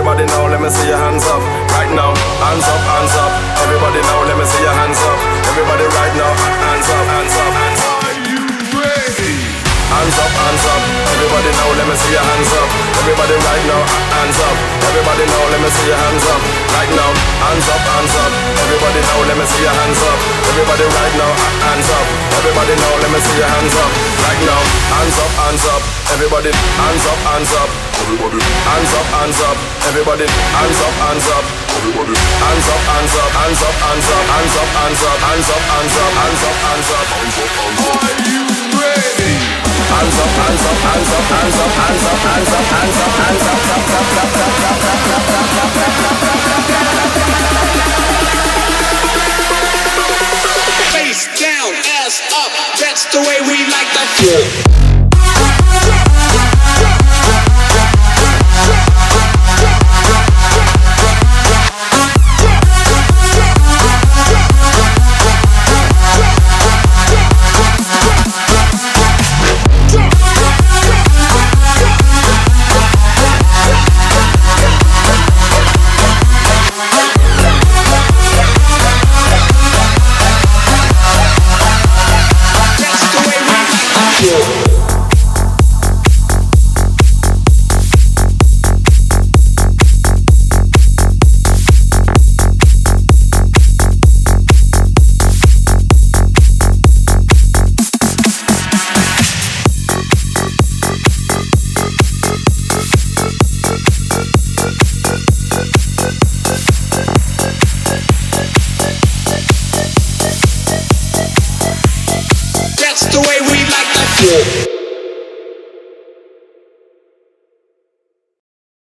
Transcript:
Everybody now, let me see your hands up. Right now, hands up, hands up. Everybody now, let me see your hands up. Everybody right now, hands up, hands up, hands up. Are you ready? Hands up, hands up. Everybody now, let me see your hands up. Everybody right now, hands up. Everybody now, let me see your hands up. Right now, hands up, hands up. Everybody now, let me see your hands up. Everybody right now, hands up. Everybody now, let me see your hands up. Right now, hands up, hands up. Everybody, hands up, hands up. Everybody, hands up, hands up. Everybody, hands up, hands up. Everybody, hands up, hands up, hands up, hands up, hands up, hands up, hands up, hands up, hands up, hands up, hands up, hands up. Are you ready? Hands up, hands up, hands up, hands up, hands up, hands up, hands up, hands up, face down, ass up. That's the way we like to feel. That's the way we like to feel.